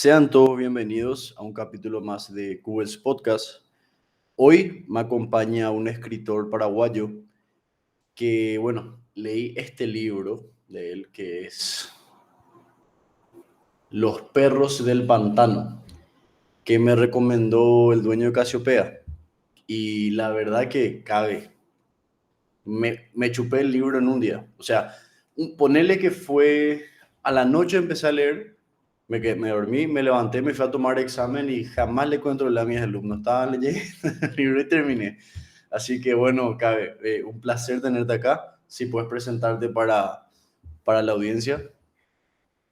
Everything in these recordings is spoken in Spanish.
Sean todos bienvenidos a un capítulo más de Cubes Podcast. Hoy me acompaña un escritor paraguayo que, leí este libro de él que es Los perros del pantano, que me recomendó el dueño de Casiopea. Y la verdad que cabe. Me chupé el libro en un día. O sea, ponele que fue a la noche empecé a leer, me dormí, me levanté, me fui a tomar examen y jamás le controlé a mis alumnos. Estaban leyendo el libro y terminé. Así que bueno, cabe, un placer tenerte acá. Si puedes presentarte para la audiencia.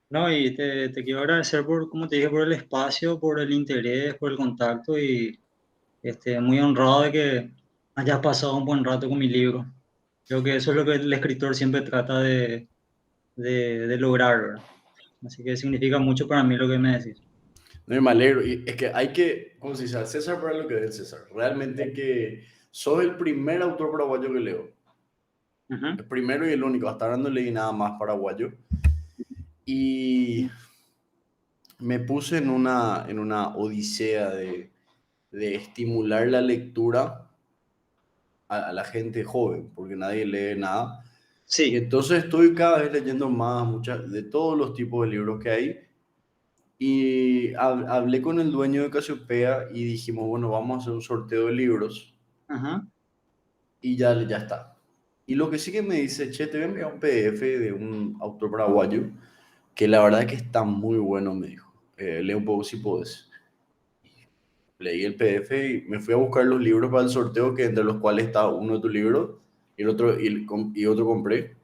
No, y te quiero agradecer por, como te dije, por el espacio, por el interés, por el contacto y muy honrado de que hayas pasado un buen rato con mi libro. Creo que eso es lo que el escritor siempre trata de lograr, ¿verdad? Así que significa mucho para mí lo que me decís. No, me alegro. Y es que hay que, como se dice, al César para lo que es el César. Realmente que soy el primer autor paraguayo que leo. Ujú. El primero y el único. Hasta ahora no leí nada más paraguayo. Y me puse en una odisea de estimular la lectura a la gente joven, porque nadie lee nada. Y Sí. entonces estoy cada vez leyendo más, de todos los tipos de libros que hay. Y hablé con el dueño de Casiopea y dijimos, bueno, vamos a hacer un sorteo de libros Ajá. y ya está. Y lo que sí que me dice, che, te voy a enviar un PDF de un autor paraguayo que la verdad es que está muy bueno, me dijo. Lee un poco si puedes. Leí el PDF y me fui a buscar los libros para el sorteo, que entre los cuales está uno de tus libros y, el otro, y otro compré.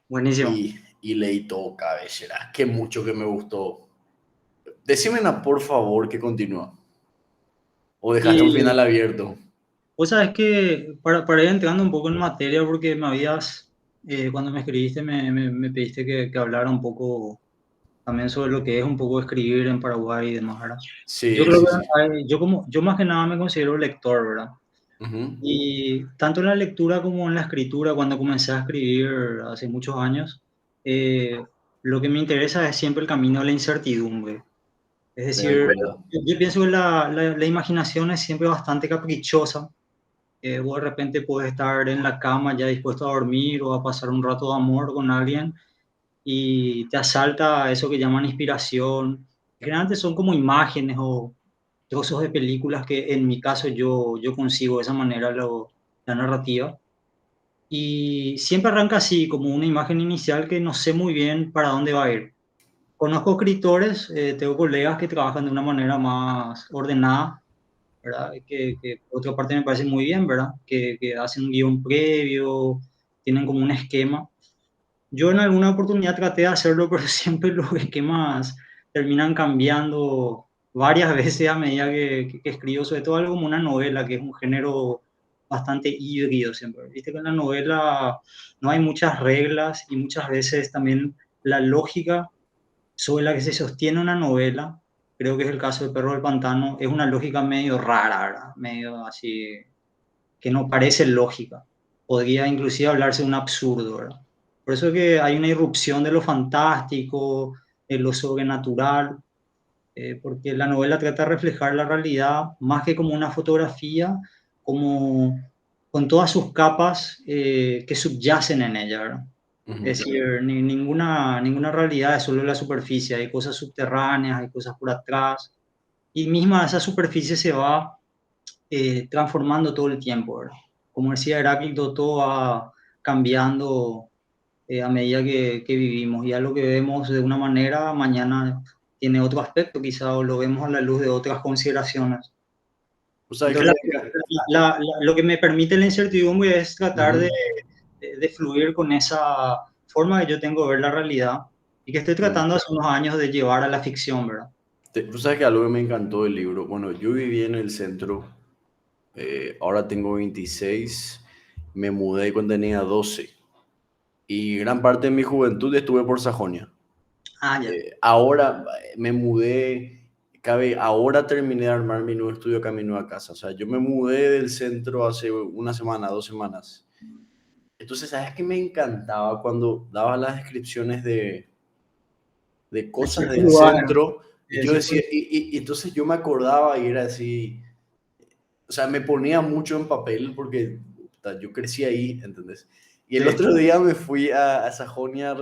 Buenísimo. Y leí todo, cabellera. Qué mucho que me gustó. Decime, por favor, que continúa. O dejaste un Y final abierto. vos sabes que para ir entrando un poco en materia, porque cuando me escribiste, me pediste que hablara un poco también sobre lo que es un poco escribir en Paraguay y demás, ¿verdad? Yo Sí, creo sí, que sí. yo más que nada me considero lector, ¿verdad? Ujú. Y tanto en la lectura como en la escritura, cuando comencé a escribir hace muchos años, eh, lo que me interesa es siempre el camino de la incertidumbre. Es De decir, acuerdo. yo pienso que la imaginación es siempre bastante caprichosa. Vos de repente puedes estar en la cama ya dispuesto a dormir o a pasar un rato de amor con alguien y te asalta eso que llaman inspiración. Generalmente son como imágenes o trozos de películas que en mi caso yo concibo de esa manera la narrativa. Y siempre arranca así, como una imagen inicial que no sé muy bien para dónde va a ir. Conozco escritores, tengo colegas que trabajan de una manera más ordenada, ¿verdad? Que por otra parte me parece muy bien, ¿verdad? Que hacen un guión previo, tienen como un esquema. Yo en alguna oportunidad traté de hacerlo, pero siempre los esquemas terminan cambiando varias veces a medida que escribo, sobre todo algo como una novela, que es un género bastante híbrido siempre. Viste que en la novela no hay muchas reglas y muchas veces también la lógica sobre la que se sostiene una novela, creo que es el caso de Perro del Pantano, es una lógica medio rara, ¿verdad? Medio así, que no parece lógica. Podría inclusive hablarse de un absurdo, ¿verdad? Por eso es que hay una irrupción de lo fantástico, de lo sobrenatural, porque la novela trata de reflejar la realidad más que como una fotografía, como con todas sus capas que subyacen en ella, ¿verdad? Es Ujú. decir, ninguna realidad es solo la superficie, hay cosas subterráneas, hay cosas por atrás, y misma esa superficie se va transformando todo el tiempo, ¿verdad? Como decía Heráclito, todo va cambiando a medida que vivimos. Ya lo que vemos de una manera, mañana tiene otro aspecto, quizá, o lo vemos a la luz de otras consideraciones. O sea, que Entonces, lo que me permite la incertidumbre es tratar Ujú. de fluir con esa forma que yo tengo de ver la realidad y que estoy Sí. tratando hace unos años de llevar a la ficción, ¿verdad? Tú sabes que algo que me encantó del libro. Bueno, yo viví en el centro, ahora tengo 26, me mudé cuando tenía 12 y gran parte de mi juventud estuve por Sajonia. Ah, ya. Ahora me mudé, ahora terminé de armar mi nuevo estudio camino a casa. O sea, yo me mudé del centro hace una semana, 2 semanas. Entonces, ¿sabes qué me encantaba cuando daba las descripciones de De cosas ciertos del lugares. centro? Y yo decía, y entonces yo me acordaba y era así, o sea, me ponía mucho en papel porque puta, yo crecí ahí, ¿entendés? Y el Sí. otro día me fui a Sajonia,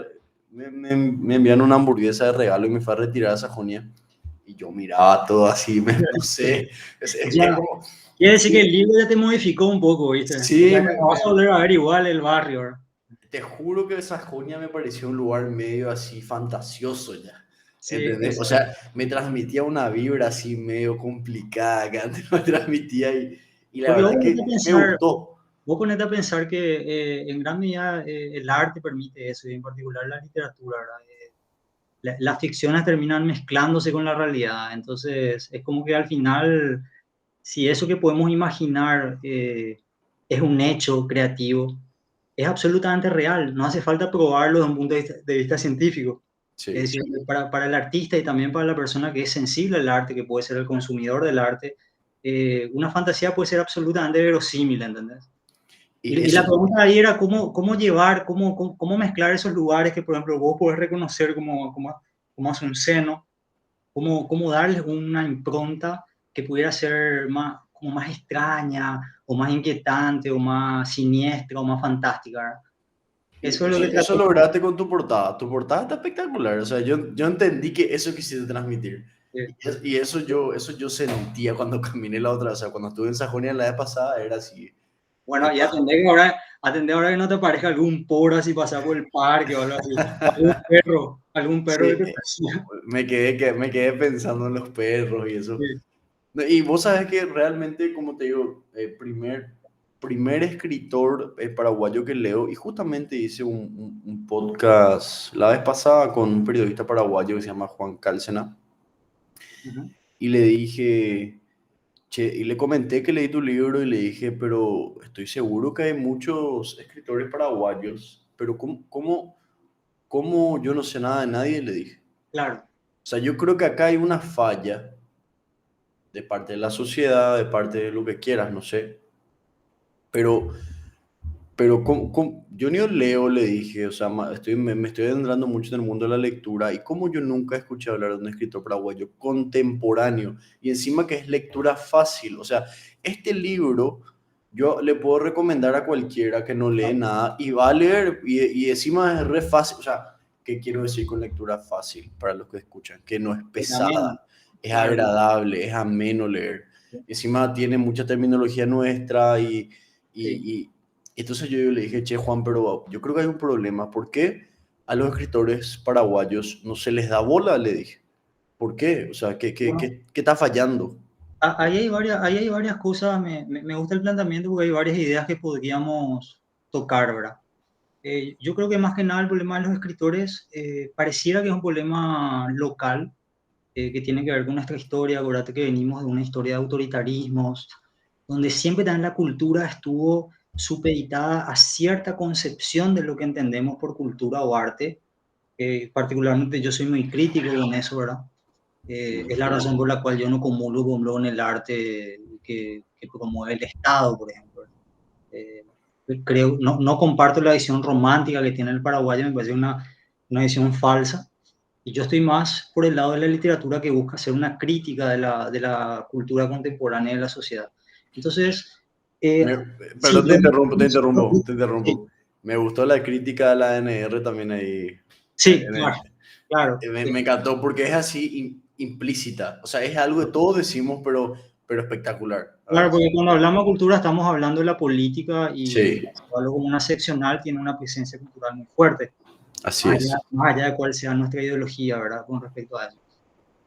me enviaron una hamburguesa de regalo y me fue a retirar a Sajonia. Y yo miraba todo así, no sé, es Ya, como, quiere decir que el sí, libro ya te modificó un poco, ¿viste? O sí, sea, no vas a volver a ver igual el barrio, ¿verdad? te juro que Sajonia me pareció un lugar medio así fantasioso ya. Sí, ¿Entendés? O exacto. sea, me transmitía una vibra así medio complicada que antes me transmitía y la Porque verdad que me gustó. vos ponete a pensar que en gran medida el arte permite eso, y en particular la literatura, ¿verdad? Las ficciones terminan mezclándose con la realidad, entonces es como que al final, si eso que podemos imaginar es un hecho creativo, es absolutamente real, no hace falta probarlo desde un punto de vista científico. Es Sí. decir, para el artista y también para la persona que es sensible al arte, que puede ser el consumidor del arte, una fantasía puede ser absolutamente verosímil, ¿entendés? Y Y la eso, pregunta ahí era cómo llevar, cómo mezclar esos lugares que, por ejemplo, vos podés reconocer como hace un seno, cómo darles una impronta que pudiera ser más, como más extraña, o más inquietante, o más siniestra, o más fantástica, ¿verdad? Eso y es lo que eso traté como... lograste con tu portada. Tu portada está espectacular. O sea, yo entendí que eso quisiste transmitir. Y eso yo sentía cuando caminé la otra, o sea, cuando estuve en Sajonia la vez pasada, era así. Bueno, y Epa, atendé ahora que no te parezca algún poro así pasar por el parque o algo así. Algún perro que sí, te persiga. me quedé pensando en los perros y eso. Sí. No, y vos sabes que realmente, como te digo, primer escritor paraguayo que leo, y justamente hice un podcast la vez pasada con un periodista paraguayo que se llama Juan Cálcena, Ujú. y le dije, che, y le comenté que leí tu libro y le dije, pero estoy seguro que hay muchos escritores paraguayos, pero ¿cómo yo no sé nada de nadie? Le dije. Claro. O sea, yo creo que acá hay una falla de parte de la sociedad, de parte de lo que quieras, no sé. Pero, pero yo ni leo, le dije, o sea, me estoy adentrando mucho en el mundo de la lectura y como yo nunca escuché hablar de un escritor paraguayo contemporáneo y encima que es lectura fácil, o sea, este libro yo le puedo recomendar a cualquiera que no lee nada y va a leer y encima es re fácil, o sea, ¿qué quiero decir con lectura fácil para los que escuchan? Que no es También, pesada, es claro. agradable, es ameno leer. Encima tiene mucha terminología nuestra Sí. y entonces yo le dije, che, Juan, pero yo creo que hay un problema. ¿Por qué a los escritores paraguayos no se les da bola? Le dije. ¿Por qué? O sea, Bueno, qué está fallando? ahí hay varias cosas, me gusta el planteamiento porque hay varias ideas que podríamos tocar, ¿verdad? Yo creo que más que nada el problema de los escritores pareciera que es un problema local, que tiene que ver con nuestra historia. Acuérdate que venimos de una historia de autoritarismos, donde siempre también la cultura estuvo supeditada a cierta concepción de lo que entendemos por cultura o arte. Particularmente yo soy muy crítico con eso, ¿verdad? Es la razón por la cual yo no comulgo con el arte que promueve el Estado, por ejemplo. Eh, creo, no comparto la visión romántica que tiene el paraguayo, me parece una visión falsa. Y yo estoy más por el lado de la literatura que busca hacer una crítica de la cultura contemporánea de la sociedad. Entonces, eh, Me- sí, Perdón, te sí, interrumpo. Me gustó la crítica de la ANR también ahí. sí, claro, claro. Me encantó porque es así implícita. O sea, es algo que todos decimos, pero espectacular. Claro, ¿Verdad? porque cuando hablamos de cultura estamos hablando de la política y Sí, algo como una seccional tiene una presencia cultural muy fuerte, así es. más allá de cuál sea nuestra ideología, ¿verdad? Con respecto a eso.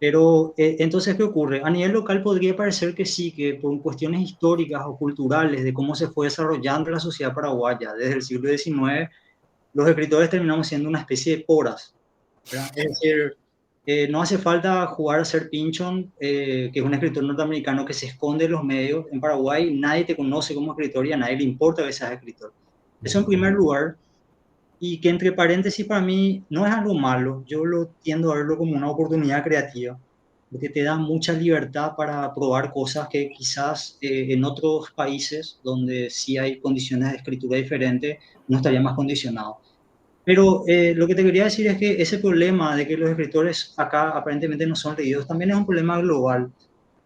Pero entonces, ¿qué ocurre? A nivel local podría parecer que sí, que por cuestiones históricas o culturales de cómo se fue desarrollando la sociedad paraguaya desde el siglo XIX, los escritores terminamos siendo una especie de poras, ¿verdad? Es decir, no hace falta jugar a ser Pinchon, que es un escritor norteamericano que se esconde en los medios. En Paraguay nadie te conoce como escritor y a nadie le importa que seas escritor. Eso en primer lugar, y que entre paréntesis para mí no es algo malo, yo lo tiendo a verlo como una oportunidad creativa, porque te da mucha libertad para probar cosas que quizás en otros países donde sí hay condiciones de escritura diferentes no estaría más condicionado. Pero lo que te quería decir es que ese problema de que los escritores acá aparentemente no son leídos también es un problema global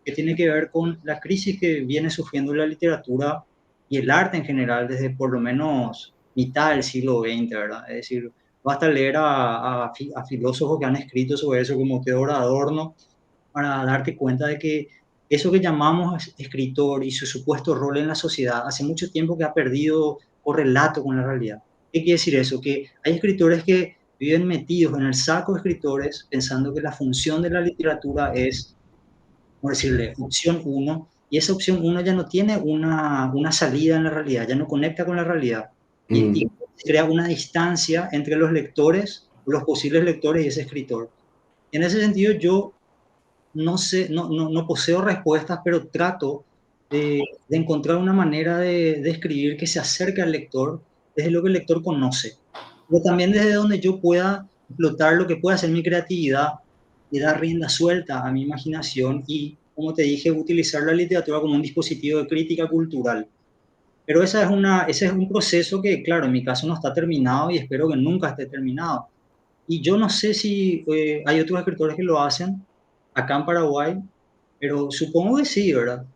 que tiene que ver con la crisis que viene sufriendo la literatura y el arte en general desde por lo menos mitad del siglo XX, ¿verdad? Es decir, basta leer a filósofos que han escrito sobre eso, como Theodor Adorno, para darte cuenta de que eso que llamamos escritor y su supuesto rol en la sociedad hace mucho tiempo que ha perdido correlato con la realidad. ¿Qué quiere decir eso? Que hay escritores que viven metidos en el saco de escritores pensando que la función de la literatura es, por decirle, opción uno, y esa opción uno ya no tiene una salida en la realidad, ya no conecta con la realidad, y Mm, se crea una distancia entre los lectores, los posibles lectores y ese escritor. En ese sentido, yo no sé, no poseo respuestas, pero trato de encontrar una manera de escribir que se acerque al lector desde lo que el lector conoce, pero también desde donde yo pueda explotar lo que pueda ser mi creatividad y dar rienda suelta a mi imaginación y, como te dije, utilizar la literatura como un dispositivo de crítica cultural. Pero ese es un proceso que, claro, en mi caso no está terminado y espero que nunca esté terminado. Y yo no sé si hay otros escritores que lo hacen acá en Paraguay, pero supongo que sí, ¿verdad?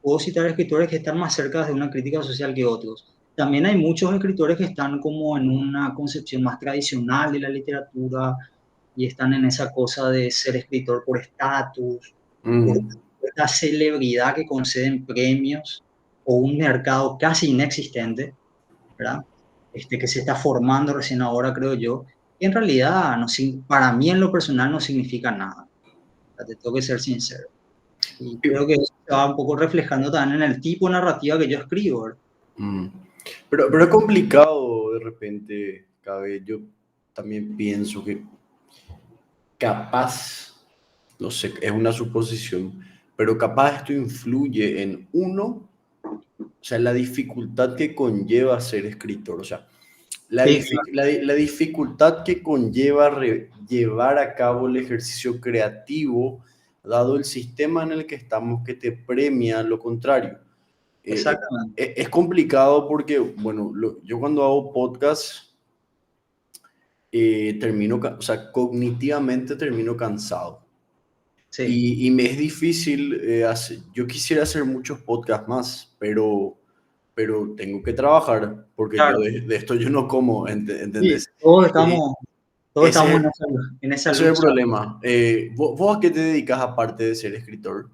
Puedo citar escritores que están más cerca de una crítica social que otros. También hay muchos escritores que están como en una concepción más tradicional de la literatura y están en esa cosa de ser escritor por estatus, por mm. esta celebridad que conceden premios o un mercado casi inexistente, ¿verdad? Que se está formando recién ahora, creo yo, y en realidad no, para mí en lo personal no significa nada, o sea, te tengo que ser sincero. Y creo que eso se va un poco reflejando también en el tipo de narrativa que yo escribo, ¿verdad? Mm. Pero es complicado de repente, cabe. Yo también pienso que capaz, no sé, es una suposición, pero capaz esto influye en uno, o sea, la dificultad que conlleva ser escritor, o sea, Sí, claro, la dificultad que conlleva llevar a cabo el ejercicio creativo, dado el sistema en el que estamos que te premia lo contrario. exactamente. Es complicado porque, bueno, yo cuando hago podcast termino, o sea, cognitivamente termino cansado. Sí, Y me es difícil, yo quisiera hacer muchos podcasts más, pero tengo que trabajar porque yo claro. de esto yo no como, Sí, ¿entendés? Eh, todos ese estamos es, en esa ese es el lucha. problema. ¿Vos a qué te dedicas aparte de ser escritor?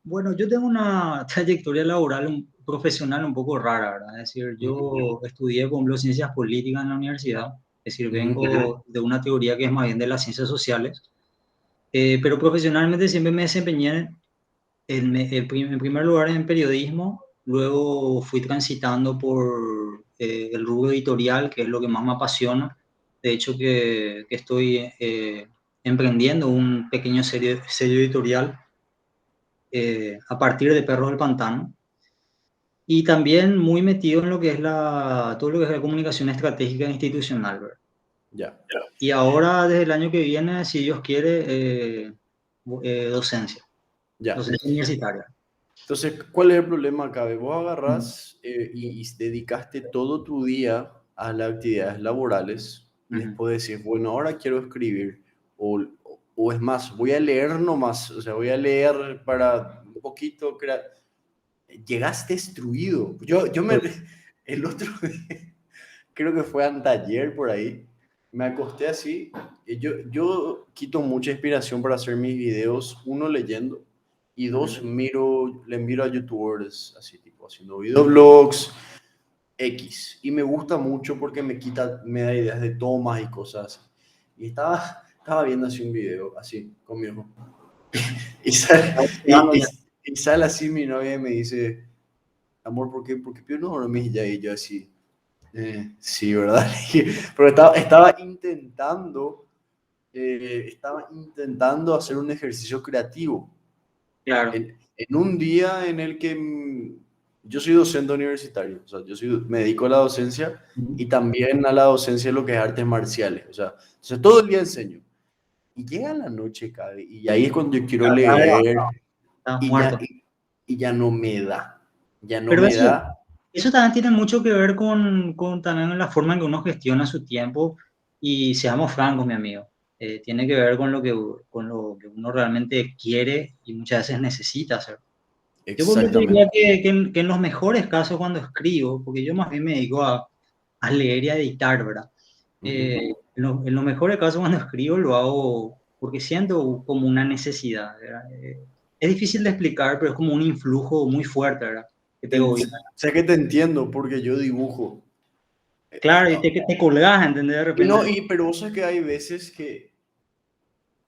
Bueno, yo tengo una trayectoria laboral profesional un poco rara, ¿verdad? Es decir, Ujú, yo estudié, por ejemplo, ciencias políticas en la universidad, es decir, ujú, vengo de una teoría que es más bien de las ciencias sociales. Pero profesionalmente siempre me desempeñé en primer lugar en periodismo, luego fui transitando por el rubro editorial, que es lo que más me apasiona. De hecho, que estoy emprendiendo un pequeño sello editorial a partir de Perros del Pantano. Y también muy metido en lo que es todo lo que es la comunicación estratégica e institucional, ¿verdad? ya, Y ahora, desde el año que viene, si Dios quiere, docencia, ya. docencia universitaria. Entonces, ¿cuál es el problema acá? Vos Mm, agarrás y dedicaste todo tu día a las actividades laborales y ujú. después decís, bueno, ahora quiero escribir. O es más, voy a leer nomás, o sea, voy a leer para un poquito. Llegaste destruido. El otro día, creo que fue anteayer por ahí, me acosté así. Y yo quito mucha inspiración para hacer mis videos, uno leyendo y dos Ujú. le miro a youtubers así tipo haciendo videoblogs X. Y me gusta mucho porque me da ideas de tomas y cosas. Y estaba viendo así un video así con mi ojo. Y sale, Estudiando ya. y sale así mi novia y me dice, amor, ¿por qué tú no dormís ya? Y yo así, sí, ¿verdad? Pero estaba intentando hacer un ejercicio creativo Claro. en un día en el que yo soy docente universitario, o sea, me dedico a la docencia Ujú. y también a la docencia de lo que es artes marciales, o sea, todo el día enseño. Y llega la noche, cabe, y ahí es cuando yo quiero Estás leer agotado, estás y ya, muerto. y ya no me da, ya no Pero me eso, da. Eso también tiene mucho que ver con también la forma en que uno gestiona su tiempo y seamos francos, mi amigo. Tiene que ver con lo que uno realmente quiere y muchas veces necesita hacer. Yo por eso te diría Exactamente. que en los mejores casos cuando escribo, porque yo más bien me dedico a leer y a editar, ¿verdad? Ujú. En los mejores casos cuando escribo lo hago porque siento como una necesidad, ¿verdad? Es difícil de explicar, pero es como un influjo muy fuerte, ¿verdad? Que te gobierna. Sé que te entiendo porque yo dibujo. Claro, y te colgás, ¿entendés? De Y no, repente. pero vos sabés que hay veces que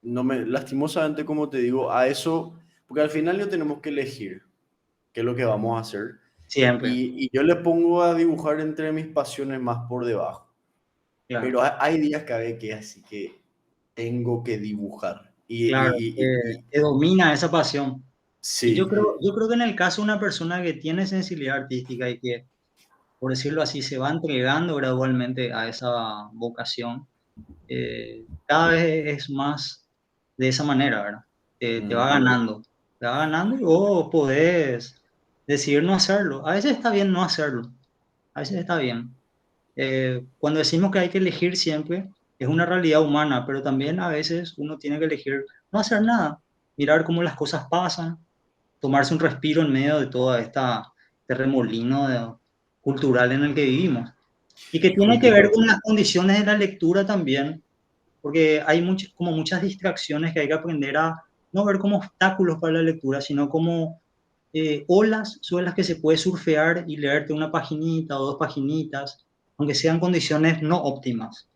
no me, lastimosamente, como te digo, a eso, porque al final ya tenemos que elegir qué es lo que vamos a hacer. Siempre, Y yo le pongo a dibujar entre mis pasiones más por debajo. claro, Pero hay días que hay que así que tengo que dibujar. claro, te domina esa pasión. Y Sí, yo creo que en el caso de una persona que tiene sensibilidad artística y que, por decirlo así, se va entregando gradualmente a esa vocación, cada vez es más de esa manera, ¿verdad? ujú, Te va ganando y vos podés decidir no hacerlo. A veces está bien no hacerlo, a veces está bien. Cuando decimos que hay que elegir siempre, es una realidad humana, pero también a veces uno tiene que elegir no hacer nada, mirar cómo las cosas pasan, tomarse un respiro en medio de toda este remolino cultural en el que vivimos. Y que tiene que ver justito. con las condiciones de la lectura también, porque hay como muchas distracciones que hay que aprender a no ver como obstáculos para la lectura, sino como olas sobre las que se puede surfear y leerte una paginita o dos paginitas, aunque sean condiciones no óptimas,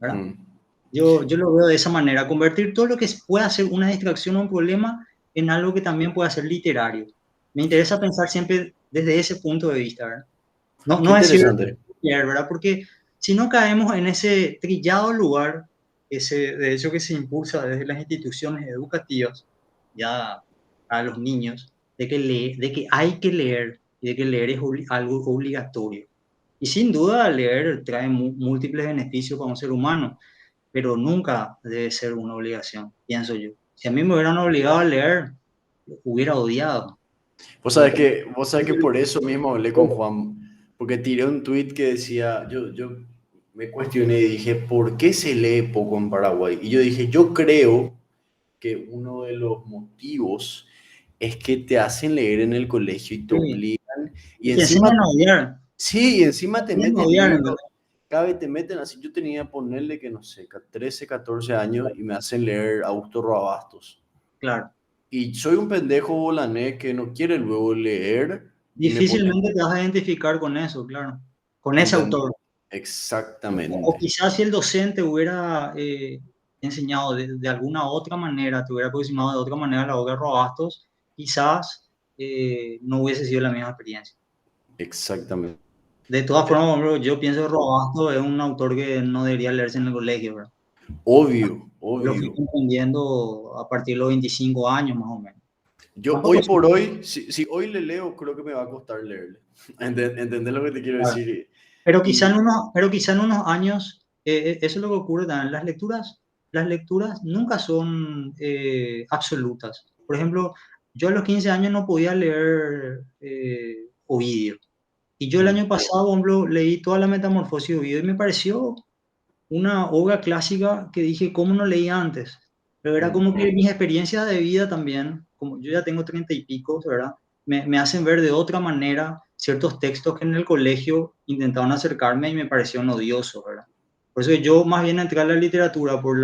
¿verdad? Mm. Yo lo veo de esa manera, convertir todo lo que pueda ser una distracción o un problema en algo que también pueda ser literario. Me interesa pensar siempre desde ese punto de vista, ¿verdad? No, Qué no decir, interesante. ¿verdad? Porque si no caemos en ese trillado lugar, ese, de hecho que se impulsa desde las instituciones educativas, ya a los niños, de que hay que leer y de que leer es algo obligatorio. Y sin duda leer trae múltiples beneficios para un ser humano, pero nunca debe ser una obligación, pienso yo. Si a mí me hubieran obligado a leer, hubiera odiado. Porque, Vos sabés que por eso mismo hablé con Juan, porque tiré un tweet que decía, yo me cuestioné y dije, ¿por qué se lee poco en Paraguay? Y yo dije, yo creo que uno de los motivos es que te hacen leer en el colegio y te sí, obligan, y y te encima, enseñan a odiar. sí, y encima te Bien meten odiar, libros, ¿entendés? cada vez te meten así, yo tenía, ponerle que no sé, 13 14 años y me hacen leer Augusto Roabastos. Claro. Y soy un pendejo bolané que no quiere luego leer y me pone, Difícilmente te vas a identificar con eso, claro. Con ese ¿entendés? autor. O Exactamente. quizás si el docente hubiera enseñado de alguna otra manera, te hubiera aproximado de otra manera a la obra de Robastos, quizás no hubiese sido la misma experiencia. Exactamente. De todas formas, bro, yo pienso que Robastos es un autor que no debería leerse en el colegio, ¿verdad? Obvio, Lo fui obvio. comprendiendo a partir de los 25 años, más o menos. Yo Tampoco hoy es por hoy, si hoy le leo, creo que me va a costar leerle. ¿Entendés lo que te quiero claro. decir? Pero Y pero quizá en unos años, eso es lo que ocurre también. Las lecturas nunca son absolutas. Por ejemplo, yo a los 15 años no podía leer Ovidio. Y yo el mm, año pasado, por ejemplo, leí toda la Metamorfosis de Ovidio y me pareció una obra clásica que dije, ¿cómo no leí antes? Pero era mm, como que mis experiencias de vida también, como yo ya tengo 30 y pico, ¿verdad? Me hacen ver de otra manera ciertos textos que en el colegio intentaban acercarme y me parecieron odiosos, ¿verdad? Por eso yo más bien entré a la literatura por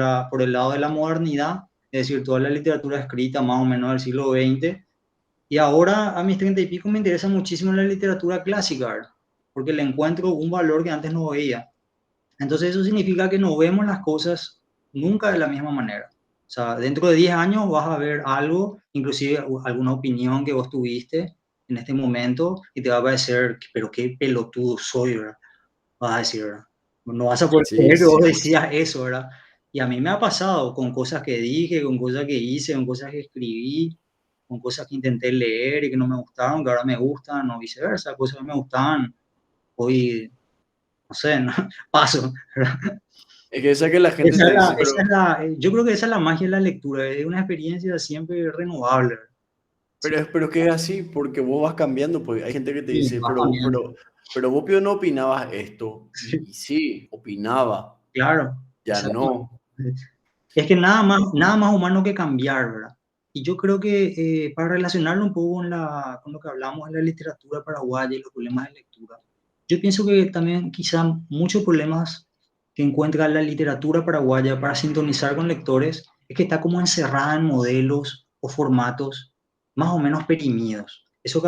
el lado de la modernidad, es decir, toda la literatura escrita más o menos del siglo XX, y ahora a mis 30 y pico me interesa muchísimo la literatura clásica, ¿verdad? Porque le encuentro un valor que antes no veía. Entonces eso significa que no vemos las cosas nunca de la misma manera. O sea, dentro de 10 años vas a ver algo, inclusive alguna opinión que vos tuviste en este momento y te va a parecer, pero qué pelotudo soy, ¿verdad? Vas a decir, ¿verdad? No vas a poder sí, creer que vos sí. decías eso, ¿verdad? Y a mí me ha pasado con cosas que dije, con cosas que hice, con cosas que escribí, con cosas que intenté leer y que no me gustaron, que ahora me gustan, o viceversa, cosas que me gustaban, hoy, no sé, no, paso, ¿verdad? Es que esa que la gente te dice, pero Yo creo que esa es la magia de la lectura, es una experiencia siempre renovable. Sí, Pero es que es así, porque vos vas cambiando, pues hay gente que te sí, dice, va cambiando. pero vos Pío, no opinabas esto. Y sí, opinaba, Claro, ya exactamente. no. Es que nada más humano que cambiar, ¿verdad? Y yo creo que para relacionarlo un poco con lo que hablamos de la literatura paraguaya y los problemas de lectura, yo pienso que también quizá muchos problemas que encuentra la literatura paraguaya para sintonizar con lectores es que está como encerrada en modelos o formatos más o menos perimidos. Eso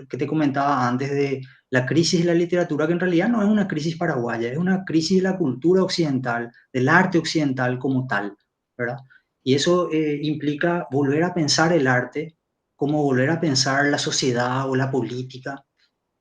que te comentaba antes de la crisis de la literatura, que en realidad no es una crisis paraguaya, es una crisis de la cultura occidental, del arte occidental como tal, ¿verdad? Y eso implica volver a pensar el arte como volver a pensar la sociedad o la política.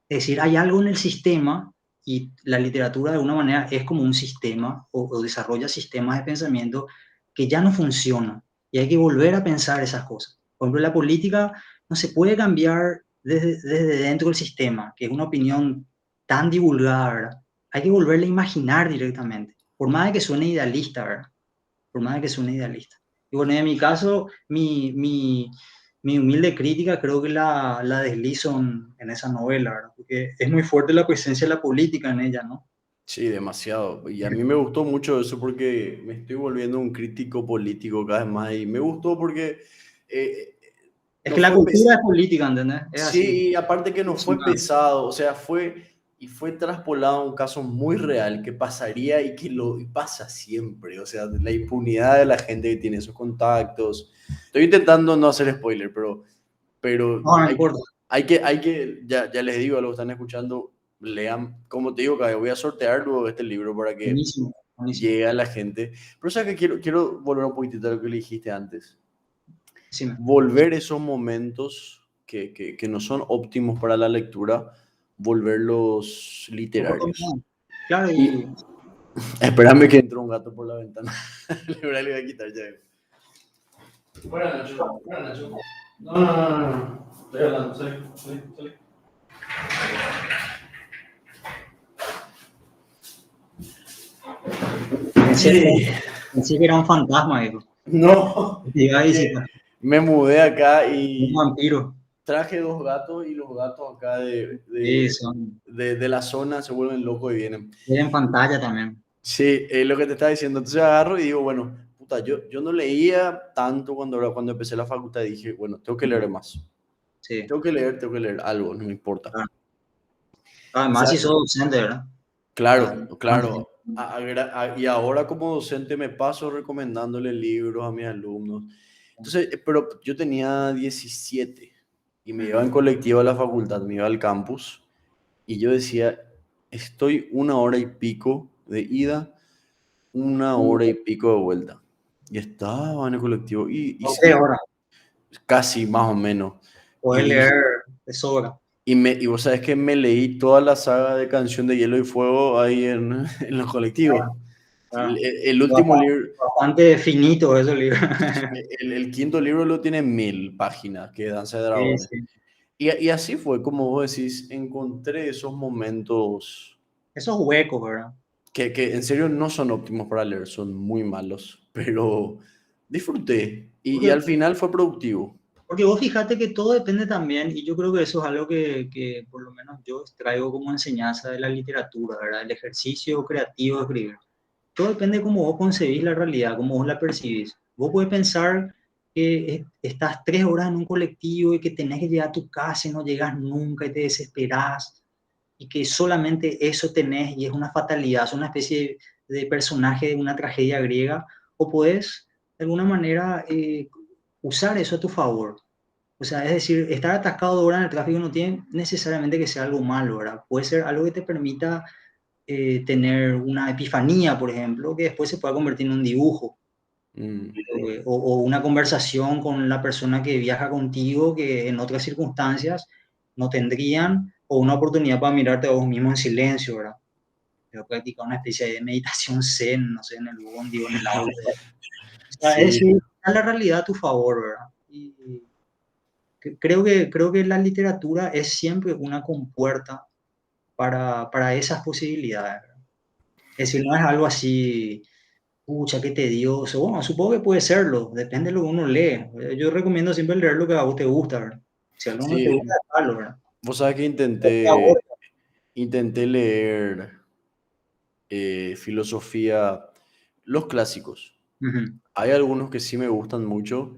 Es decir, hay algo en el sistema y la literatura de alguna manera es como un sistema o desarrolla sistemas de pensamiento que ya no funcionan y hay que volver a pensar esas cosas. Por ejemplo, la política no se puede cambiar desde dentro del sistema, que es una opinión tan divulgada, ¿verdad? Hay que volverla a imaginar directamente, por más de que suene idealista, ¿verdad? Por más de que suene idealista. Y bueno, en mi caso, mi humilde crítica creo que la deslizo en esa novela, ¿verdad? Porque es muy fuerte la presencia de la política en ella, ¿no? Sí, demasiado. Y a mí me gustó mucho eso porque me estoy volviendo un crítico político cada vez más. Y me gustó porque eh, Es no que la fue cultura es pesado. política, ¿entendés? Es así. Sí, y aparte que no fue pesado, o sea, fue traspolado a un caso muy real que pasaría y pasa siempre, o sea, la impunidad de la gente que tiene esos contactos. Estoy intentando no hacer spoiler, pero No, no importa. ya les digo a los que están escuchando, lean, como te digo, Caio, voy a sortear luego este libro para que Buenísimo, buenísimo. llegue a la gente. Pero sabes que quiero volver un poquitito a lo que le dijiste antes, Decime. volver esos momentos que no son óptimos para la lectura, volverlos literarios. Oportunidad. Claro, Y y espérame que entró un gato por la ventana. Le voy a quitar ya. Fuera, Nacho. Fuera, Nacho. No, no, no, no, no. Estoy hablando. Salí. pensé, Sí. pensé que era un fantasma, hijo. No, Te iba a es que visitar. me mudé acá Un y vampiro. traje dos gatos y los gatos acá Sí, son. de la zona se vuelven locos y vienen. En pantalla también. Sí, es lo que te estaba diciendo. Entonces agarro y digo, bueno, puta, yo no leía tanto cuando empecé la facultad. Dije, bueno, tengo que leer más. Sí, Tengo que leer algo, no me importa. claro. Y Además, si sos docente, ¿verdad? Ah, claro, claro. Y ahora como docente me paso recomendándole libros a mis alumnos. Entonces, pero yo tenía 17 y me iba en colectivo a la facultad, me iba al campus y yo decía, estoy una hora y pico de ida, una hora y pico de vuelta. Y estaba en el colectivo o 3 horas. casi más o menos. Y Puedes leer dije, de sobra. y vos sabés que me leí toda la saga de Canción de Hielo y Fuego ahí en los colectivos. El, Claro. el último libro, Bastante finito ese libro. el quinto libro lo tiene 1000 páginas, que es Danza de Sí, Dragones. sí. Y así fue, como vos decís, encontré esos momentos Esos huecos, ¿verdad? que en serio no son óptimos para leer, son muy malos, pero disfruté y Porque, al final fue productivo. porque vos fíjate que todo depende también, y yo creo que eso es algo que por lo menos yo traigo como enseñanza de la literatura, ¿verdad? El ejercicio creativo de escribir. Todo depende de cómo vos concebís la realidad, cómo vos la percibís. Vos podés pensar que estás 3 horas en un colectivo y que tenés que llegar a tu casa y no llegas nunca y te desesperás y que solamente eso tenés y es una fatalidad, es una especie de personaje de una tragedia griega, o puedes de alguna manera usar eso a tu favor. O sea, es decir, estar atascado 2 horas en el tráfico no tiene necesariamente que ser algo malo, ¿verdad? Puede ser algo que te permita tener una epifanía, por ejemplo, que después se pueda convertir en un dibujo, Mm, o una conversación con la persona que viaja contigo que en otras circunstancias no tendrían, o una oportunidad para mirarte a vos mismo en silencio, ¿verdad? Pero practicar una especie de meditación zen, no sé, en el bondi o en el auto. O sea, es sí, decir, usar la realidad a tu favor, ¿verdad? Y creo que la literatura es siempre una compuerta para esas posibilidades, ¿verdad? Es decir, no es algo así, pucha, qué tedioso. Bueno, supongo que puede serlo, depende de lo que uno lee. Yo recomiendo siempre leer lo que a vos te gusta, ¿verdad? Si algo no te gusta, Sí, déjalo, ¿verdad? vos sabés que Por favor. intenté leer filosofía, los clásicos. Ujú, Hay algunos que sí me gustan mucho,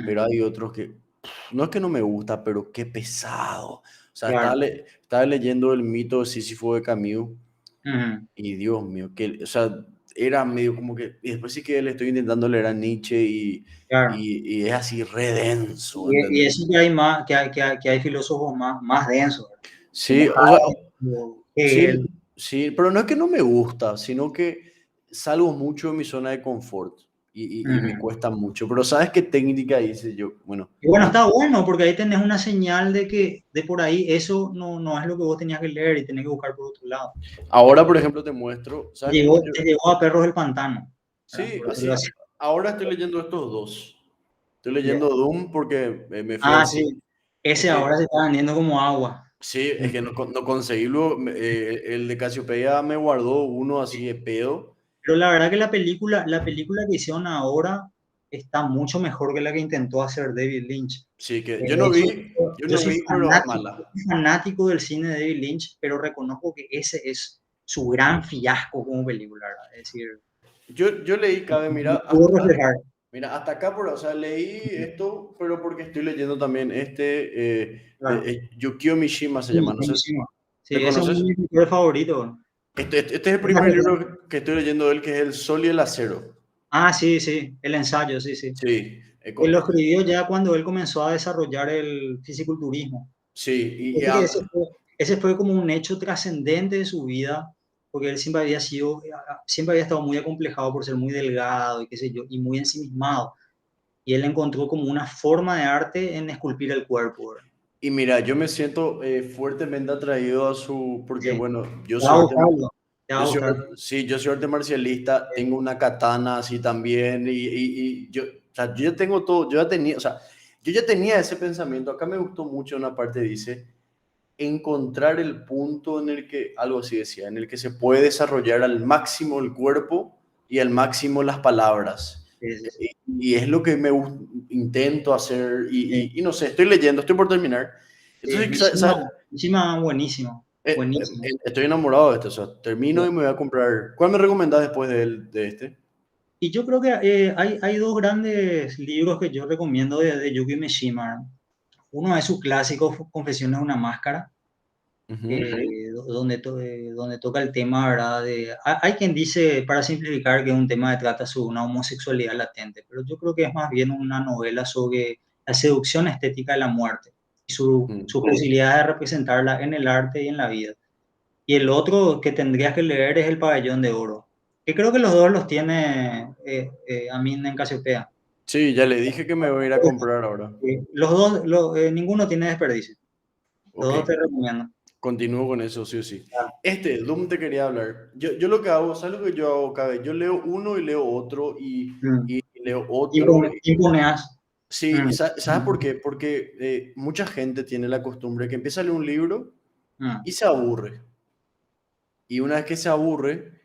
pero ujú, hay otros que no es que no me gusta, pero qué pesado. O sea, claro. estaba leyendo el mito de Sísifo de Camus Ujú, y Dios mío, o sea, era medio como que, y después sí que le estoy intentando leer a Nietzsche claro. y es así re denso, Y ¿entendés? eso que hay más, que hay filósofos más densos, ¿verdad? Como Sí, o sea, Hayek o Hegel. sí, sí, pero no es que no me gusta, sino que salgo mucho de mi zona de confort y me Ujú. cuesta mucho. Pero ¿sabes qué técnica hice yo? Bueno, Y bueno, an- está bueno, porque ahí tenés una señal de que de por ahí eso no es lo que vos tenías que leer y tenés que buscar por otro lado. ahora, por ejemplo, te muestro, ¿sabes cómo yo? Te llegó a Perros del Pantano, ¿verdad? Sí, Por decirlo así, así. ahora estoy leyendo estos dos. Estoy Bien. leyendo Doom porque me fui al Ah, sí. cine. Es Ese ahora que, se está vendiendo como agua. sí, es que no, no conseguí luego, el de Cassiopeia me guardó uno así de pedo. Pero la verdad que la película que hicieron ahora está mucho mejor que la que intentó hacer David Lynch. Sí, que De hecho, yo yo no soy vi, pero es fanático, mala. fanático del cine de David Lynch, pero reconozco que ese es su gran fiasco como película, ¿verdad? Es decir, Yo leí, cabe, no pudo reflejar. mira, hasta acá, o sea, leí esto, pero porque estoy leyendo también este, Claro. Yukio Mishima se llama, Sí, no sé, buenísimo. ¿le Sí, ese es uno de conoces? mis escritores favoritos. Este es el primer libro que estoy leyendo de él, que es El Sol y el Acero. Ah, sí, sí, el ensayo, sí, sí. Sí, Él lo escribió ya cuando él comenzó a desarrollar el fisiculturismo. sí, Así que ese fue como un hecho trascendente de su vida, porque él siempre había estado muy acomplejado por ser muy delgado y qué sé yo, y muy ensimismado. Y él encontró como una forma de arte en esculpir el cuerpo, ¿verdad? y mira, yo me siento fuertemente atraído a porque Sí, bueno, te va a gustarlo, te va a gustar. sí, yo soy arte marcialista, tengo una katana así también y yo, o sea, yo ya tengo todo, yo ya tenía, o sea, yo ya tenía ese pensamiento. Acá me gustó mucho una parte, dice, encontrar el punto en el que, algo así decía, en el que se puede desarrollar al máximo el cuerpo y al máximo las palabras. Sí, sí, sí. Y es lo que intento hacer Sí, y no sé, estoy leyendo, estoy por terminar. sí, Entonces, Mishima, Mishima, buenísimo, buenísimo. estoy enamorado de esto, o sea, Sí. termino y me voy a comprar. ¿Cuál me recomendás después de este? Y yo creo que hay dos grandes libros que yo recomiendo de Yuki Mishima. Uno es su clásico Confesiones de una máscara, Ujú. donde toca el tema, ¿verdad? Hay quien dice, para simplificar, que es un tema que trata sobre una homosexualidad latente, pero yo creo que es más bien una novela sobre la seducción estética de la muerte y su Mm. posibilidad de representarla en el arte y en la vida. Y el otro que tendrías que leer es El Pabellón de Oro, que creo que los dos los tiene Amin en Casiopea. Sí, ya le dije que me voy a ir a comprar ahora. Los dos, ninguno tiene desperdicio. Los Ok, dos te recomiendo. continúo con eso, sí o sí. Ah, Doom te quería hablar. Yo lo que hago, ¿sabes lo que yo hago, Cabe? Yo leo uno y leo otro mm. y leo otro. Imponeas. Sí, y Mm, ¿sabes por qué? Porque mucha gente tiene la costumbre que empieza a leer un libro mm. y se aburre. Y una vez que se aburre,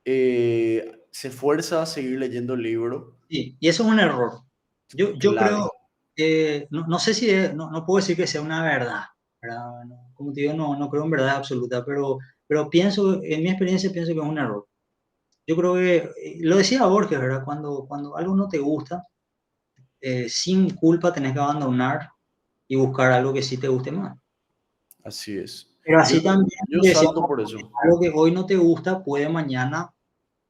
se fuerza a seguir leyendo el libro. Sí, y eso es un error. Yo Clave. creo, no sé si, no puedo decir que sea una verdad, ¿verdad? Como te digo, no creo en verdad absoluta, pero pienso, en mi experiencia, pienso que es un error. Yo creo que, lo decía Borges, ¿verdad? Cuando algo no te gusta, sin culpa tenés que abandonar y buscar algo que sí te guste más. Así es. Pero Yo, así también, yo decía, salto por eso. algo que hoy no te gusta puede mañana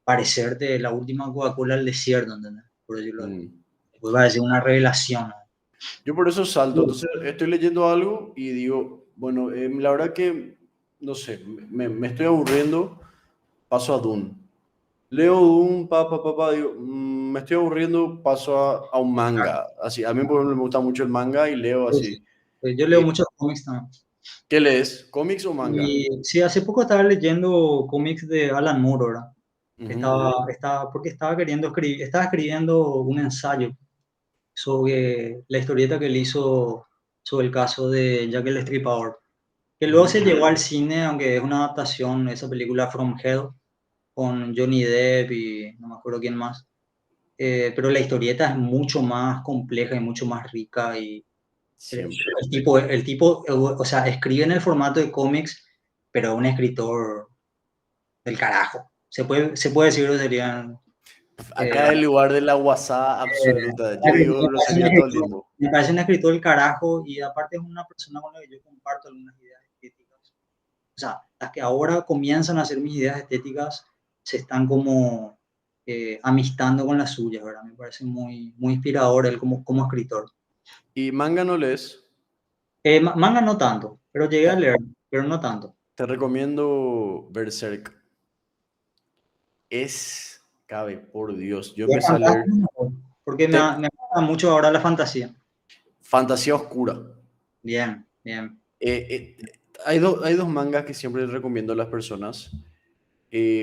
parecerte la última Coca-Cola del desierto, ¿entendés? Por decirlo así. Mm. Después va a decir una revelación, ¿no? Yo por eso salto. Sí, Entonces estoy leyendo algo y digo, bueno, la verdad que, no sé, me estoy aburriendo, paso a Dune. Leo Dune, digo, me estoy aburriendo, paso a un claro. manga. Así, a mí por ejemplo me gusta mucho el manga y leo Sí, sí. así. Yo leo Eh, muchos cómics también. ¿Qué lees? ¿Cómics o manga? Y sí, hace poco estaba leyendo cómics de Alan Moore, ¿verdad? Ujú. Porque estaba escribiendo un ensayo sobre la historieta que él hizo sobre el caso de Jack el Destripador, que luego Ujú. se llevó al cine, aunque es una adaptación de esa película From Hell, con Johnny Depp y no me acuerdo quién más. Pero la historieta es mucho más compleja y mucho más rica Siempre. El tipo, o sea, escribe en el formato de cómics, pero es un escritor del carajo. Se puede decir que serían... Acá en lugar de la WhatsApp absoluta, yo digo Me parece un grosería todo el escritor, tiempo. me parece un escritor del carajo y aparte es una persona con la que yo comparto algunas ideas estéticas. O sea, las que ahora comienzan a hacer mis ideas estéticas se están como amistando con las suyas, ¿verdad? Me parece muy, muy inspirador él como escritor. ¿Y manga no lees? Manga no tanto, pero llegué a Te, leer, pero no tanto. te recomiendo Berserk. Cabe, por Dios, yo Y es empecé a leer fantástico, porque me, te- me gusta mucho ahora la fantasía. Fantasía Oscura. Bien, bien. Hay dos mangas que siempre les recomiendo a las personas.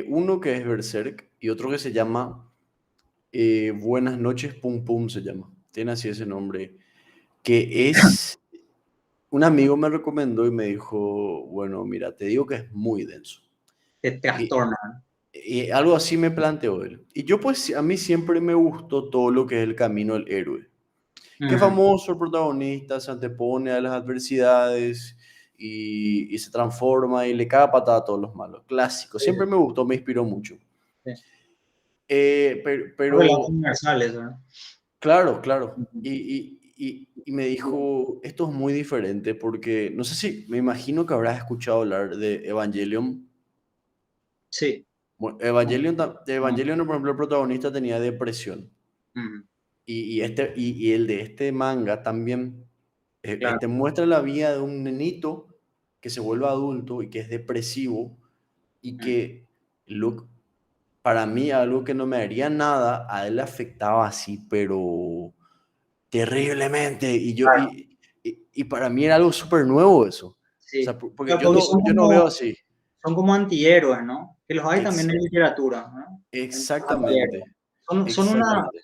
Uno que es Berserk y otro que se llama Buenas noches, Pum Pum se llama. Tiene así ese nombre. Que es... Un amigo me recomendó y me dijo, bueno, mira, te digo que es muy denso. Te Y, trastorna. y algo así me planteó él. Y yo pues a mí siempre me gustó todo lo que es el camino del héroe. Qué Ujú, famoso el protagonista, se antepone a las adversidades y se transforma y le caga patada a todos los malos. Clásico, sí, siempre me gustó, me inspiró mucho. sí. Un relato Pero universal eso, ¿no? claro, claro. Ujú. Y me dijo, esto es muy diferente porque, no sé si, me imagino que habrás escuchado hablar de Evangelion. Sí. Bueno, Ah, Evangelion, por ejemplo, el protagonista tenía depresión. ujú, Y el de este manga también claro. muestra la vida de un nenito que se vuelve adulto y que es depresivo y Ujú. que lo, para mí algo que no me haría nada, a él le afectaba así, pero terriblemente. Claro, Y para mí era algo súper nuevo eso. O sí. sea, porque Claro, porque yo no veo así. son como antihéroes, ¿no? Que los hay también Ex- en literatura, ¿no? Hay muchos antihéroes. exactamente, Son exactamente.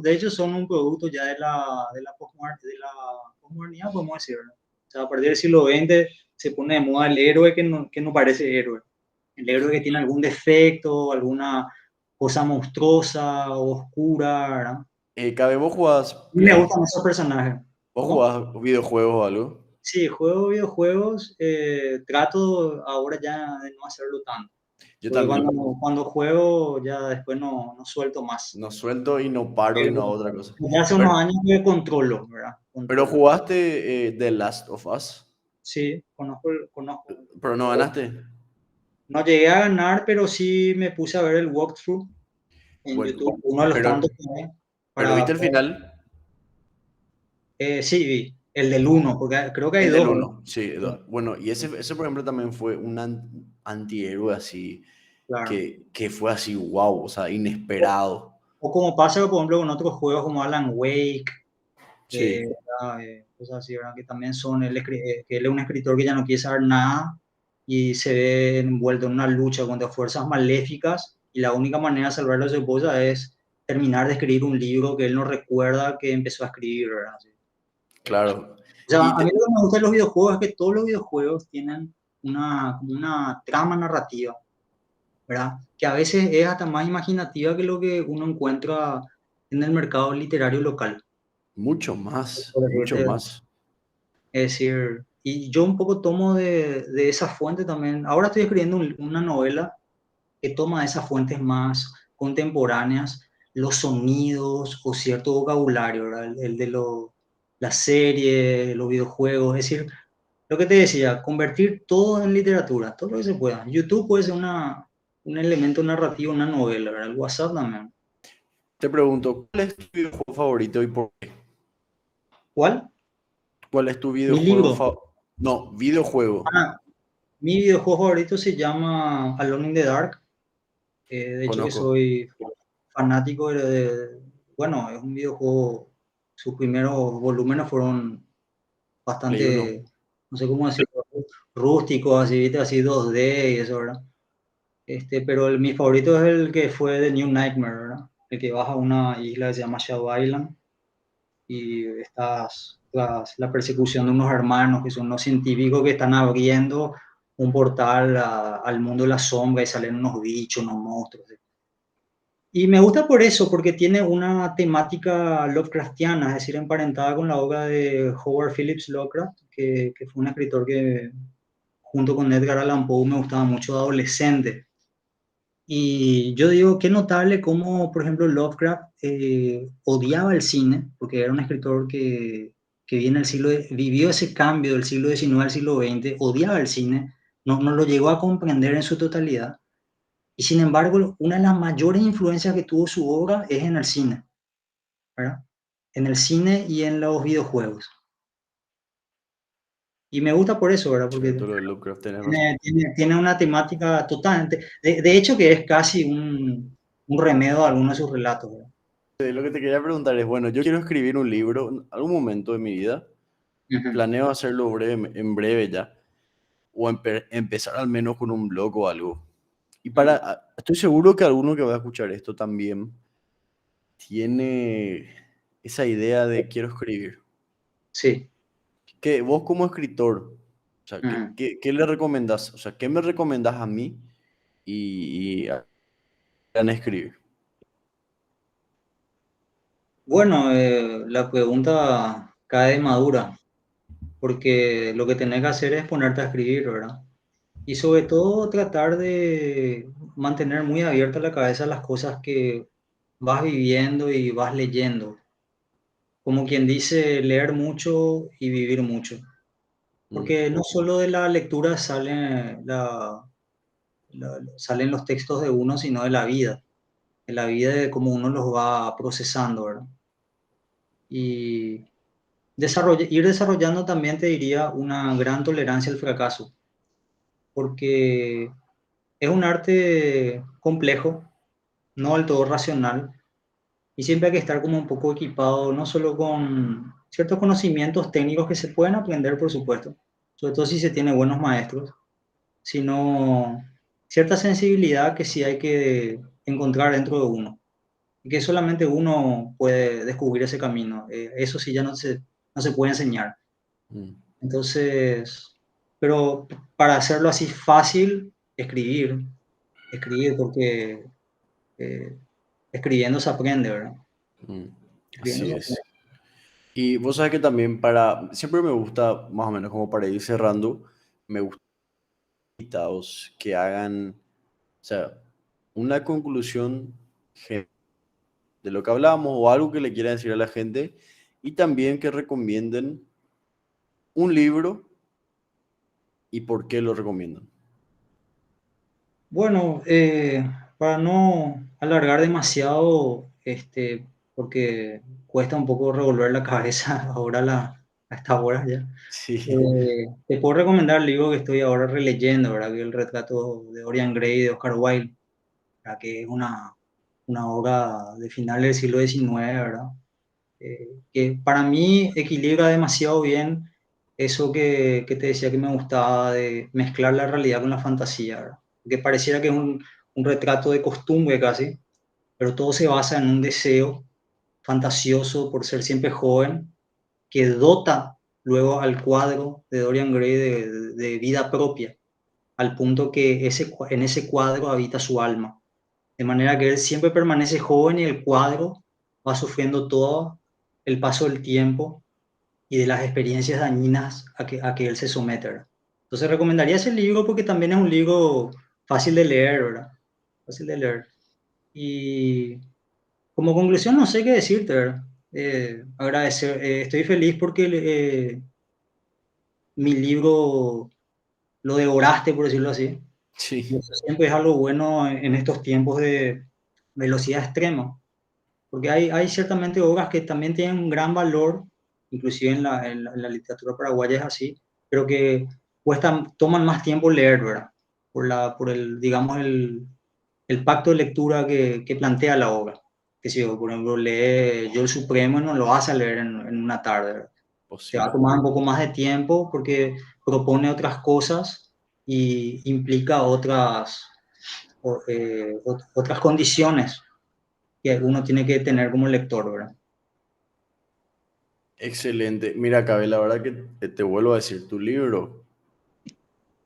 de hecho, son un producto ya de la posmodernidad, podemos decir, ¿no? O sea, a partir del siglo XX se pone de moda el héroe que no parece héroe. El héroe que tiene algún defecto, alguna cosa monstruosa o oscura, ¿verdad? Cabe, ¿vos jugás A mí me Play? gustan esos personajes. ¿Vos ¿Cómo? jugás videojuegos o algo? Sí, juego videojuegos, trato ahora ya de no hacerlo tanto, Yo porque cuando, también. cuando juego ya después no suelto más. No suelto y no paro y Pero no hago otra cosa. ya hace unos años que controlo, ¿verdad? Pero Controlo. jugaste The Last of Us, Sí, conozco. pero no ganaste. No llegué a ganar, pero sí me puse a ver el walkthrough en Bueno, YouTube, uno de los pero, tantos que hay, pero ¿viste el final? sí, vi, el del uno porque creo que hay El del dos, ¿verdad? uno sí. Sí, Bueno, y ese por ejemplo también fue un antihéroe así, claro. que fue así, wow, o sea, inesperado. O como pasa, por ejemplo, con otros juegos como Alan Wake, Sí, ¿verdad? Cosas así, ¿verdad? Que también que él es un escritor que ya no quiere saber nada y se ve envuelto en una lucha contra fuerzas maléficas y la única manera de salvarlo a su esposa es terminar de escribir un libro que él no recuerda que empezó a escribir, ¿verdad? Sí. claro. O sea, Y a mí lo que me gusta de los videojuegos es que todos los videojuegos tienen como una trama narrativa, ¿verdad? Que a veces es hasta más imaginativa que lo que uno encuentra en el mercado literario local. mucho más, Por mucho decirte, más. es decir, y yo un poco tomo de esa fuente también. Ahora estoy escribiendo una novela que toma esas fuentes más contemporáneas, los sonidos o cierto vocabulario, ¿verdad? El de la serie, los videojuegos, es decir, lo que te decía, convertir todo en literatura, todo lo que se pueda. YouTube puede ser un elemento narrativo, una novela, ¿verdad? El WhatsApp también. Te pregunto, ¿cuál es tu videojuego favorito y por qué? ¿Cuál? ¿Cuál es tu Mi videojuego libro. favorito? No, videojuego. Ah, mi videojuego favorito se llama Alone in the Dark. De hecho que Conozco. soy fanático bueno, es un videojuego, sus primeros volúmenes fueron Play uno. bastante, no sé cómo decirlo, rústicos, así, ¿viste? Así 2D y eso, ¿verdad? Pero mi favorito es el que fue de New Nightmare, ¿verdad? El que baja a una isla que se llama Shadow Island y estás tras la persecución de unos hermanos que son unos científicos que están abriendo un portal al mundo de la sombra y salen unos bichos, unos monstruos. Y me gusta por eso, porque tiene una temática Lovecraftiana, es decir, emparentada con la obra de Howard Phillips Lovecraft, que fue un escritor que junto con Edgar Allan Poe me gustaba mucho de adolescente. Y yo digo, qué notable cómo, por ejemplo, Lovecraft odiaba el cine, porque era un escritor que viene del vivió ese cambio del siglo XIX al siglo XX, odiaba el cine, no lo llegó a comprender en su totalidad. Y sin embargo, una de las mayores influencias que tuvo su obra es en el cine, ¿verdad? En el cine y en los videojuegos. Y me gusta por eso, ¿verdad? Porque Cierto, lo de Lovecraft, tenés razón. tiene una temática totalmente, de hecho que es casi un remedio a algunos de sus relatos, ¿verdad? Lo que te quería preguntar es, bueno, yo quiero escribir un libro en algún momento de mi vida, Ujú. planeo hacerlo en breve ya, o empezar al menos con un blog o algo. Y estoy seguro que alguno que va a escuchar esto también tiene esa idea de quiero escribir. Sí. Que vos como escritor, o sea, Ujú. ¿qué le recomendás? O sea, ¿qué me recomendás a mí y a escribir? Bueno, la pregunta cae madura, porque lo que tenés que hacer es ponerte a escribir, ¿verdad? Y sobre todo tratar de mantener muy abierta la cabeza a las cosas que vas viviendo y vas leyendo. Como quien dice, leer mucho y vivir mucho. Mm, Porque no solo de la lectura salen los textos de uno, sino de la vida de cómo uno los va procesando, ¿verdad? Y ir desarrollando también, te diría, una gran tolerancia al fracaso, porque es un arte complejo, no del todo racional, y siempre hay que estar como un poco equipado, no solo con ciertos conocimientos técnicos que se pueden aprender, por supuesto, sobre todo si se tiene buenos maestros, sino cierta sensibilidad que sí hay que encontrar dentro de uno, y que solamente uno puede descubrir ese camino. Eso sí ya no se puede enseñar. mm. Entonces, pero para hacerlo así fácil, escribir, porque eh, escribiendo se aprende, ¿verdad? Mm, Escribiendo así se es. aprende. Y vos sabes que también siempre me gusta, más o menos como para ir cerrando, me gusta invitados que hagan, o sea, una conclusión de lo que hablamos o algo que le quieran decir a la gente y también que recomienden un libro y por qué lo recomiendan. Bueno, para no alargar demasiado, porque cuesta un poco revolver la cabeza a esta hora ya. Sí, Te puedo recomendar el libro que estoy ahora releyendo, ¿verdad? Que es el retrato de Dorian Gray de Oscar Wilde, ¿verdad? Que es una obra de finales del siglo XIX, ¿verdad? Que para mí equilibra demasiado bien eso que te decía que me gustaba de mezclar la realidad con la fantasía, ¿verdad? Que pareciera que es un retrato de costumbre casi, pero todo se basa en un deseo fantasioso por ser siempre joven, que dota luego al cuadro de Dorian Gray de vida propia, al punto que en ese cuadro habita su alma. De manera que él siempre permanece joven y el cuadro va sufriendo todo el paso del tiempo y de las experiencias dañinas a que él se somete, ¿verdad? Entonces recomendaría ese libro porque también es un libro fácil de leer, ¿verdad? Fácil de leer. Y como conclusión no sé qué decirte, ¿verdad? Agradecer, estoy feliz porque mi libro lo devoraste, por decirlo así. Y sí, eso siempre es algo bueno en estos tiempos de velocidad extrema, porque hay ciertamente obras que también tienen un gran valor, inclusive en la literatura paraguaya es así, pero que toman más tiempo leer, ¿verdad? Por el, digamos, el pacto de lectura que plantea la obra. Que si, por ejemplo, lee Yo el Supremo, no lo vas a leer en una tarde, ¿verdad? Te va a posible. tomar un poco más de tiempo porque propone otras cosas y implica otras condiciones que uno tiene que tener como lector, ¿verdad? Excelente. Mira, Cabe, la verdad que te vuelvo a decir, tu libro,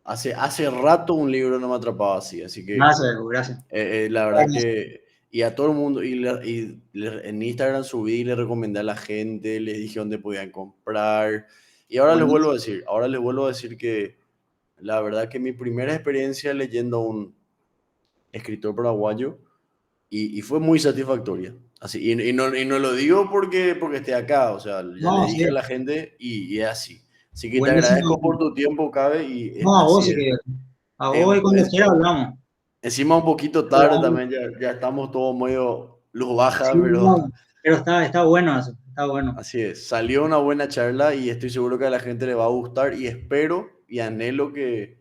hace rato un libro no me atrapaba así, así que Gracias, gracias. la verdad que, Y a todo el mundo, en Instagram subí y le recomendé a la gente, les dije dónde podían comprar. Y ahora les vuelvo a Buenísimo. decir, que la verdad que mi primera experiencia leyendo a un escritor paraguayo y fue muy satisfactoria. Así, y no lo digo porque esté acá, o sea, ya le No, dije a sí, la gente y es así. Así que te buenísimo. agradezco por tu tiempo, Cabe, y No, a vos, así sí es. que a Es, vos y cuando es- quiera hablamos. Encima un poquito tarde Hablamos. también, ya estamos todos medio luz baja, Sí, pero no, pero está bueno eso, está bueno. así es. Salió una buena charla y estoy seguro que a la gente le va a gustar y espero y anhelo que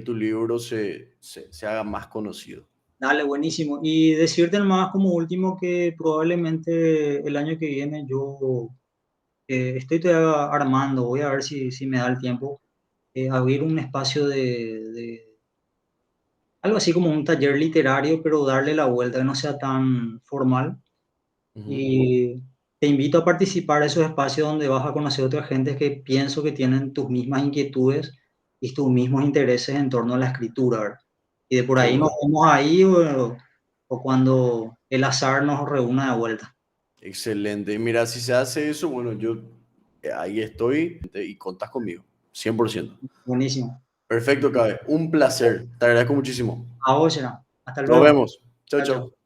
tu libro se haga más conocido. Dale, buenísimo. Y decirte nomás como último que probablemente el año que viene yo estoy todavía armando, voy a ver si me da el tiempo, abrir un espacio de algo así como un taller literario, pero darle la vuelta, que no sea tan formal. Ujú. Y te invito a participar de esos espacios donde vas a conocer a otra gente que pienso que tienen tus mismas inquietudes y tus mismos intereses en torno a la escritura, ¿verdad? Y de por Qué ahí nos bueno. vemos ahí o cuando el azar nos reúna de vuelta. Excelente. Y mira, si se hace eso, bueno, yo ahí estoy y contás conmigo, 100%. Buenísimo. Perfecto, Cabe. Un placer. Te agradezco muchísimo. A vos será. Hasta Nos luego. vemos. Chao, Chao, chao. chao.